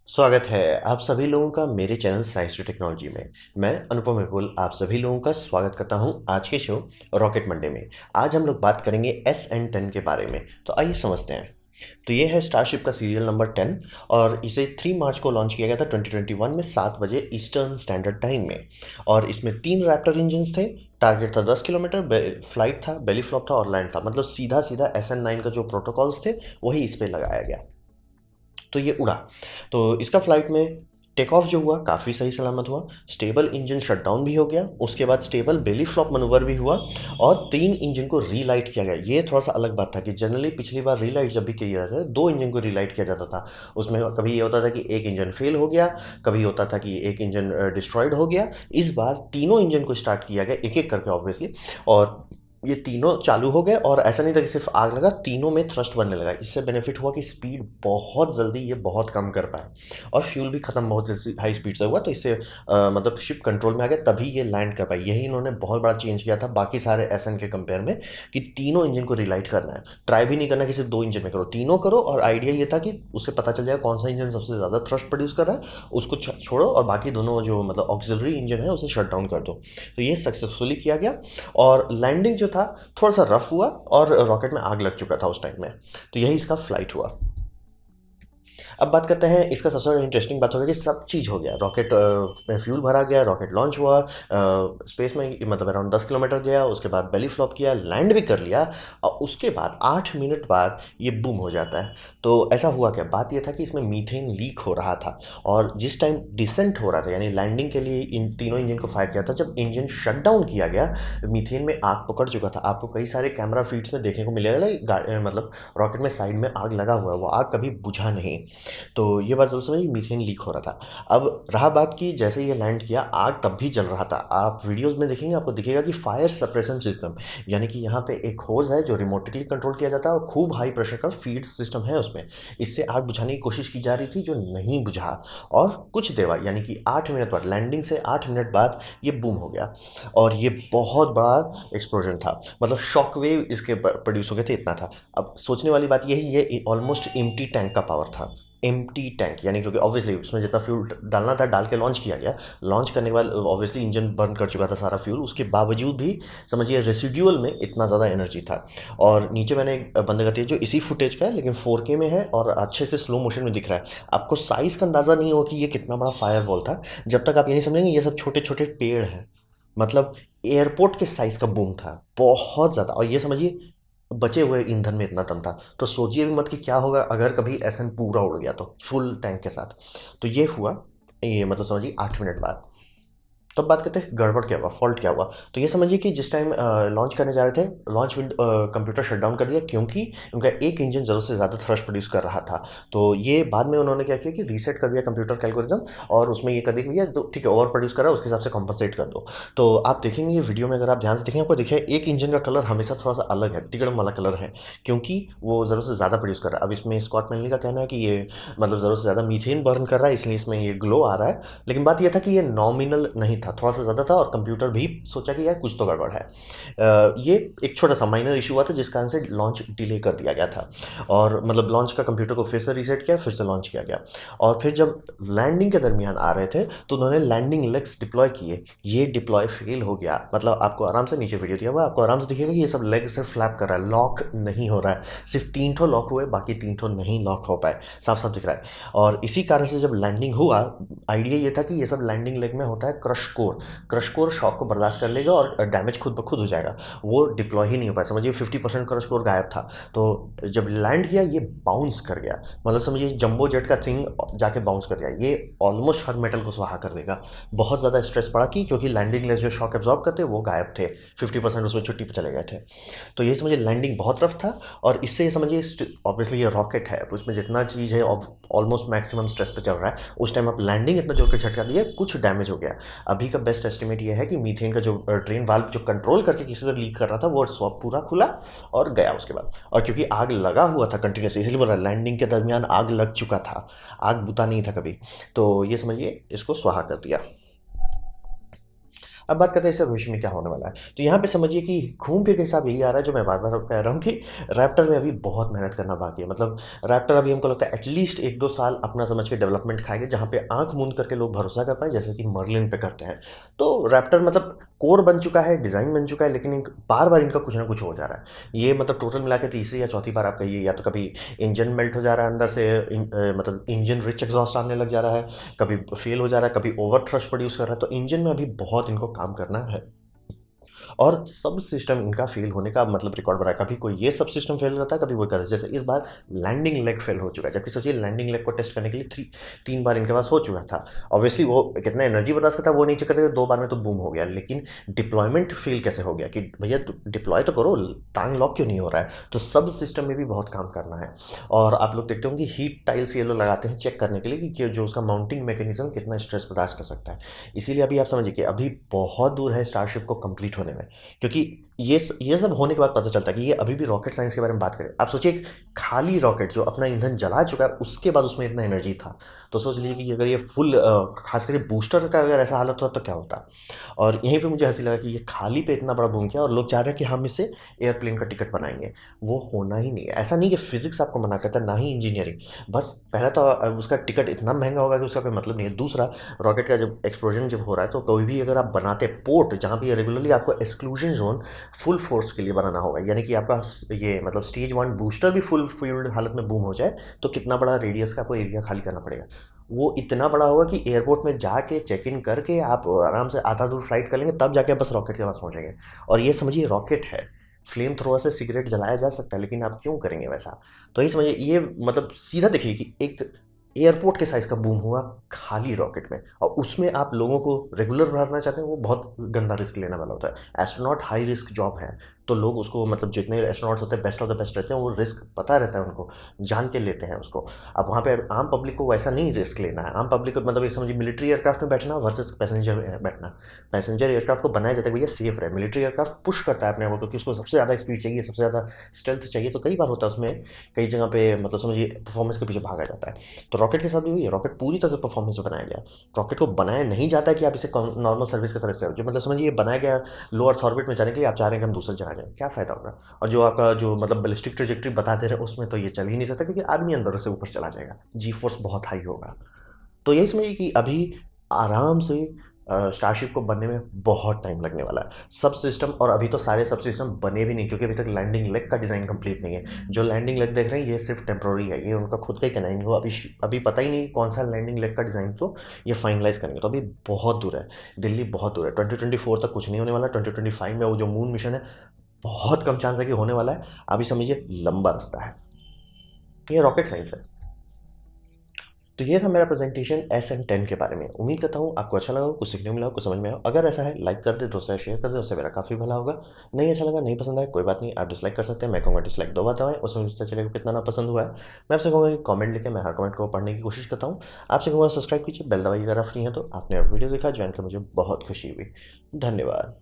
स्वागत है आप सभी लोगों का मेरे चैनल साइंस टू टेक्नोलॉजी में। मैं अनुपम विपुल आप सभी लोगों का स्वागत करता हूं आज के शो रॉकेट मंडे में। आज हम लोग बात करेंगे SN10 के बारे में। तो आइए समझते हैं। तो ये है स्टारशिप का सीरियल नंबर 10 और इसे 3 मार्च को लॉन्च किया गया था 2021 में 7 बजे ईस्टर्न स्टैंडर्ड टाइम में। और इसमें 3 रैप्टर इंजन्स थे। टारगेट था 10 किलोमीटर, फ्लाइट था, बेली फ्लॉप था और लैंड था। मतलब सीधा सीधा SN9 का जो प्रोटोकॉल्स थे वही इस पर लगाया गया। तो ये उड़ा। तो इसका फ्लाइट में टेक ऑफ जो हुआ काफ़ी सही सलामत हुआ। स्टेबल इंजन शटडाउन भी हो गया, उसके बाद स्टेबल बेली फ्लॉप मनूवर भी हुआ और 3 इंजन को रीलाइट किया गया। ये थोड़ा सा अलग बात था कि जनरली पिछली बार रीलाइट जब भी किया जाता है 2 इंजन को रीलाइट किया जाता था। उसमें कभी ये होता था कि एक इंजन फेल हो गया, कभी होता था कि एक इंजन डिस्ट्रॉयड हो गया। इस बार तीनों इंजन को स्टार्ट किया गया एक एक करके ऑब्वियसली, और ये तीनों चालू हो गए। और ऐसा नहीं था कि सिर्फ आग लगा, तीनों में थ्रस्ट बनने लगा। इससे बेनिफिट हुआ कि स्पीड बहुत जल्दी ये बहुत कम कर पाए और फ्यूल भी खत्म बहुत जल्दी हाई स्पीड से हुआ। तो इससे मतलब शिप कंट्रोल में आ गया, तभी ये लैंड कर पाई। यही इन्होंने बहुत बड़ा चेंज किया था बाकी सारे SN के कंपेयर में कि तीनों इंजन को रिलाइट करना है। ट्राई भी नहीं करना कि सिर्फ 2 इंजन में करो, तीनों करो। और आइडिया ये था कि उससे पता चल जाएगा कौन सा इंजन सबसे ज़्यादा थ्रस्ट प्रोड्यूस कर रहा है, उसको छोड़ो और बाकी दोनों जो मतलब ऑक्सिलरी इंजन है उसे शट डाउन कर दो। तो ये सक्सेसफुली किया गया। और लैंडिंग जो था थोड़ा सा रफ हुआ और रॉकेट में आग लग चुका था उस टाइम में। तो यही इसका फ्लाइट हुआ। अब बात करते हैं, इसका सबसे बड़ा इंटरेस्टिंग बात हो गया कि सब चीज़ हो गया। रॉकेट में फ्यूल भरा गया, रॉकेट लॉन्च हुआ, स्पेस में मतलब अराउंड 10 किलोमीटर गया, उसके बाद बेली फ्लॉप किया, लैंड भी कर लिया। और उसके बाद 8 मिनट बाद ये बूम हो जाता है। तो ऐसा हुआ क्या, बात ये था कि इसमें मीथेन लीक हो रहा था। और जिस टाइम डिसेंट हो रहा था यानी लैंडिंग के लिए इन तीनों इंजन को फायर किया था, जब इंजन शट डाउन किया गया मीथेन में आग पकड़ चुका था। आपको कई सारे कैमरा फीड्स में देखने को मिलेगा मतलब रॉकेट में साइड में आग लगा हुआ है, वो आग कभी बुझा नहीं। तो ये बात ज़रूर समझिए, मीथेन लीक हो रहा था। अब रहा बात की जैसे ये लैंड किया आग तब भी जल रहा था। आप वीडियोस में देखेंगे आपको दिखेगा कि फायर सप्रेशन सिस्टम, यानी कि यहाँ पे एक होज है जो रिमोटली कंट्रोल किया जाता है और खूब हाई प्रेशर का फीड सिस्टम है उसमें। इससे आग बुझाने की कोशिश की जा रही थी जो नहीं बुझा। और कुछ देर यानी कि 8 मिनट बाद, लैंडिंग से 8 मिनट बाद ये बूम हो गया। और ये बहुत बड़ा एक्सप्लोजन था, मतलब शॉक वेव इसके प्रोड्यूस हो गए थे, इतना था। अब सोचने वाली बात यही, ये ऑलमोस्ट एम्प्टी टैंक का पावर था। एम्प्टी टैंक यानी, क्योंकि ऑब्वियसली उसमें जितना फ्यूल डालना था डाल के लॉन्च किया गया। लॉन्च करने के बाद ऑब्वियसली इंजन बर्न कर चुका था सारा फ्यूल, उसके बावजूद भी समझिए रेसिड्यूअल में इतना ज़्यादा एनर्जी था। और नीचे मैंने एक बंद कर दिया जो इसी फुटेज का है लेकिन 4K में है और अच्छे से स्लो मोशन में दिख रहा है। आपको साइज़ का अंदाज़ा नहीं होगा कि ये कितना बड़ा फायर बॉल था जब तक आप ये नहीं समझेंगे ये सब छोटे छोटे पेड़ हैं। मतलब एयरपोर्ट के साइज़ का बूम था, बहुत ज़्यादा। और ये समझिए बचे हुए ईंधन में इतना दम था। तो सोचिए भी मत कि क्या होगा अगर कभी SN पूरा उड़ गया तो फुल टैंक के साथ। तो ये हुआ, ये मतलब समझिए 8 मिनट बाद। तब बात करते हैं गड़बड़ क्या हुआ, फॉल्ट क्या हुआ। तो ये समझिए कि जिस टाइम लॉन्च करने जा रहे थे, launch wind computer shut down कर दिया क्योंकि उनका एक इंजन ज़रूरत से ज़्यादा थ्रस्ट प्रोड्यूस कर रहा था। तो ये बाद में उन्होंने क्या किया कि रीसेट कर दिया कंप्यूटर का एल्गोरिदम और उसमें ये कर दिया कि भैया तो ठीक है ओवर प्रोड्यूस कर रहा है उसके हिसाब से कॉम्पनसेट कर दो। तो आप देखेंगे ये वीडियो में, अगर आप ध्यान से देखेंगे आपको देखिए एक इंजन का कलर हमेशा थोड़ा सा अलग है, तिगड़म वाला कलर है, क्योंकि वो ज़रूरत से ज़्यादा प्रोड्यूस कर रहा है। अब इसमें स्कॉट मैनली का कहना है कि ये मतलब ज़रूरत से ज़्यादा मीथेन बर्न कर रहा है इसलिए इसमें ये ग्लो आ रहा है। लेकिन बात यह था कि ये नॉमिनल नहीं था, थोड़ा सा ज़्यादा था और कंप्यूटर भी सोचा कि यार कुछ तो गड़बड़ है। ये एक छोटा सा माइनर इशू हुआ था जिस कारण से लॉन्च डिले कर दिया गया था। और मतलब लॉन्च का कंप्यूटर को फिर से रीसेट किया, फिर से लॉन्च किया गया। और फिर जब लैंडिंग के दरमियान आ रहे थे तो उन्होंने लैंडिंग लेग्स डिप्लॉय किए, ये डिप्लॉय फेल हो गया। मतलब आपको आराम से नीचे वीडियो दिया हुआ है, आपको आराम से दिखेगा कि ये सब लेग से फ्लैप कर रहा है, लॉक नहीं हो रहा है। सिर्फ 3 ठो लॉक हुए, बाकी 3 ठो नहीं लॉक हो पाए, साफ साफ दिख रहा है। और इसी कारण से जब लैंडिंग हुआ, आइडिया ये था कि ये सब लैंडिंग लेग में होता है crush core. Crush core shock को बर्दाश्त कर लेगा और डैमेज खुद ब खुद हो जाएगा। वो डिप्लॉय ही नहीं हो पाया, समझिए 50% क्रश कोर गायब था। तो जब लैंड किया ये बाउंस कर गया, मतलब समझिए जंबो जेट का थिंग जाके बाउंस कर गया। ये ऑलमोस्ट हर मेटल को स्वाहा कर देगा। बहुत ज़्यादा स्ट्रेस पड़ा कि क्योंकि लैंडिंग लेग जो शॉक एब्जॉर्ब करते वो गायब थे, 50% उसमें छुट्टी पर चले गए थे। तो ये समझिए लैंडिंग बहुत रफ था। और इससे ये समझिए ऑब्वियसली ये रॉकेट है, उसमें जितना चीज़ है ऑलमोस्ट मैक्सिमम स्ट्रेस पे चल रहा है। उस टाइम आप लैंडिंग इतना जोर के झटका दिए, कुछ डैमेज हो गया। अभी का बेस्ट एस्टिमेट ये है कि मीथेन का जो ड्रेन वाल्व जो कंट्रोल करके किसी तरह लीक कर रहा था वो स्वप पूरा खुला और गया उसके बाद। और क्योंकि आग लगा हुआ था कंटिन्यूसली, इसलिए बोल रहा लैंडिंग के दरमियान आग लग चुका था, आग बुता नहीं था कभी। तो ये समझिए इसको स्वाहा कर दिया। अब बात करते हैं इससे भविष्य में क्या होने वाला है। तो यहाँ पे समझिए कि घूम फिर के हिसाब यही आ रहा है जो मैं बार-बार कह रहा हूँ कि रैप्टर में अभी बहुत मेहनत करना बाकी है। मतलब रैप्टर अभी हमको लगता है एटलीस्ट 1-2 साल अपना समझ के डेवलपमेंट खाएगा, जहाँ पे आँख मूंद करके लोग भरोसा कर पाएँ, जैसे कि मर्लिन पे करते हैं। तो रैप्टर मतलब कोर बन चुका है, डिज़ाइन बन चुका है, लेकिन एक बार-बार इनका कुछ ना कुछ हो जा रहा है। ये मतलब टोटल मिला के तीसरी या चौथी बार आप कहिए, या तो कभी इंजन मेल्ट हो जा रहा है अंदर से, मतलब इंजन रिच एग्ज़ॉस्ट आने लग जा रहा है, कभी फेल हो जा रहा है, कभी ओवर थ्रस्ट प्रोड्यूस कर रहा है। तो इंजन में अभी बहुत इनको काम करना है। और सब सिस्टम इनका फेल होने का मतलब रिकॉर्ड बना है। कभी कोई ये सब सिस्टम फेल करता है, कभी वो करता है। जैसे इस बार लैंडिंग लेग फेल हो चुका है, जबकि सोचिए लैंडिंग लेग को टेस्ट करने के लिए 3 बार इनके पास हो चुका था। ऑब्वियसली वो कितना एनर्जी बर्दाश्त करता है वो नहीं चेक करते थे, 2 बार में तो बूम हो गया। लेकिन डिप्लॉयमेंट फेल कैसे हो गया कि भैया डिप्लॉय तो करो, टांग लॉक क्यों नहीं हो रहा है? तो सब सिस्टम में भी बहुत काम करना है। और आप लोग देखते होंगे हीट टाइल्स ये लोग लगाते हैं चेक करने के लिए कि जो उसका माउंटिंग मैकेनिज्म कितना स्ट्रेस बर्दाश्त कर सकता है। इसीलिए अभी आप समझिए कि अभी बहुत दूर है स्टारशिप को कंप्लीट होने में, क्योंकि ये सब होने के बाद पता चलता है कि ये अभी भी रॉकेट साइंस के बारे में बात करें। आप सोचिए एक खाली रॉकेट जो अपना ईंधन जला चुका है, उसके बाद उसमें इतना एनर्जी था। तो सोच लीजिए कि अगर ये फुल खास करके बूस्टर का अगर ऐसा हालत होता तो क्या होता। और यहीं पे मुझे हंसी लगा कि ये खाली पे इतना बड़ा बूम किया और लोग चाह रहे हैं कि हम इसे एयरप्लेन का टिकट बनाएंगे। वो होना ही नहीं है। ऐसा नहीं कि फिजिक्स आपको मना करता है, ना ही इंजीनियरिंग। बस पहला तो उसका टिकट इतना महंगा होगा कि उसका कोई मतलब नहीं है। दूसरा, रॉकेट का जब एक्सप्लोजन जब हो रहा है तो कोई भी अगर आप बनाते पोर्ट जहाँ पे रेगुलरली आपको एक्सक्लूजन जोन फुल फोर्स के लिए बनाना होगा, यानी कि आपका ये मतलब स्टेज 1 बूस्टर भी फुल फील्ड हालत में बूम हो जाए तो कितना बड़ा रेडियस का आपको एरिया खाली करना पड़ेगा। वो इतना बड़ा होगा कि एयरपोर्ट में जाके चेक इन करके आप आराम से आधा दूर फ्लाइट कर लेंगे, तब जाके आप बस रॉकेट के पास पहुंचेंगे। और ये समझिए रॉकेट है, फ्लेम थ्रोअर से सिगरेट जलाया जा सकता है, लेकिन आप क्यों करेंगे वैसा? तो ये समझिए, ये मतलब सीधा देखिए कि एक एयरपोर्ट के साइज़ का बूम हुआ खाली रॉकेट में, और उसमें आप लोगों को रेगुलर भरना चाहते हैं, वो बहुत गंदा रिस्क लेने वाला होता है। एस्ट्रोनॉट हाई रिस्क जॉब है, तो लोग उसको मतलब जितने एस्ट्रोनॉट्स होते हैं बेस्ट ऑफ द बेस्ट रहते हैं, वो रिस्क पता रहता है उनको, जान के लेते हैं उसको। अब वहाँ पे आम पब्लिक को वैसा नहीं रिस्क लेना है। आम पब्लिक को मतलब एक समझिए मिलिट्री एयरक्राफ्ट में बैठना वर्सेस पैसेंजर बैठना। पैसेंजर एयरक्राफ्ट को बनाया जाता है भैया सेफ रहे, मिलिट्री एयरक्राफ्ट पुश करता है अपने आप को, क्योंकि उसको सबसे ज़्यादा स्पीड चाहिए, सबसे ज़्यादा स्टेल्थ चाहिए। तो कई बार होता है उसमें, कई जगह पे मतलब समझिए परफॉर्मेंस के पीछे भागा जाता है। तो रॉकेट के साथ भी वही है, रॉकेट पूरी तरह से परफॉर्मेंस पे बनाया गया है। रॉकेट को बनाया नहीं जाता है कि आप इसे नॉर्मल सर्विस की तरह से जो मतलब समझिए बनाया गया लो अर्थ ऑर्बिट में जाने के लिए, आप चाह रहे हैं कि हम दूसरी जगह जाएं, क्या फ़ायदा होगा? और जो आपका जो मतलब बैलिस्टिक ट्रेजेक्टरी बता दे रहे हैं उसमें तो ये चल ही नहीं सकता, क्योंकि आदमी अंदर से ऊपर चला जाएगा, जी फोर्स बहुत हाई होगा। तो यही समझिए कि अभी आराम से स्टारशिप को बनने में बहुत टाइम लगने वाला है। सब सिस्टम, और अभी तो सारे सब सिस्टम बने भी नहीं, क्योंकि अभी तक लैंडिंग लेग का डिज़ाइन कंप्लीट नहीं है। जो लैंडिंग लेग देख रहे हैं ये सिर्फ टेम्प्रोरी है, ये उनका खुद का ही डिज़ाइन हो। अभी पता ही नहीं कौन सा लैंडिंग लेग का डिज़ाइन तो ये फाइनलाइज करेंगे। तो अभी बहुत दूर है, दिल्ली बहुत दूर है। 2024 तक कुछ नहीं होने वाला। 2025 में वो जो मून मिशन है, बहुत कम चांस है कि होने वाला है। अभी समझिए लंबा रास्ता है। ये रॉकेट साइंस है। तो ये था मेरा प्रेजेंटेशन SN10 के बारे में। उम्मीद करता हूँ आपको अच्छा लगा हो, कुछ सीखने को मिला हो, कुछ समझ में आया हो। अगर ऐसा है लाइक कर दे, दोस्तों शेयर कर दे, उससे मेरा काफ़ी भला होगा। नहीं अच्छा लगा, नहीं पसंद आया, कोई बात नहीं, आप डिसलाइक कर सकते हैं। मैं कहूँगा डिसलाइक 2 बार दबाएं, उसमें मुझे पता चलेगा कितना ना पसंद हुआ है। मैं आपसे कहूँगा कि कमेंट लिखें, मैं हर कमेंट को पढ़ने की कोशिश करता हूँ। आपसे कहूँगा सब्सक्राइब कीजिए, बेल दबाइए अगर आप फ्री हैं तो। आपने वीडियो देखा, ज्वाइन कर मुझे बहुत खुशी हुई। धन्यवाद।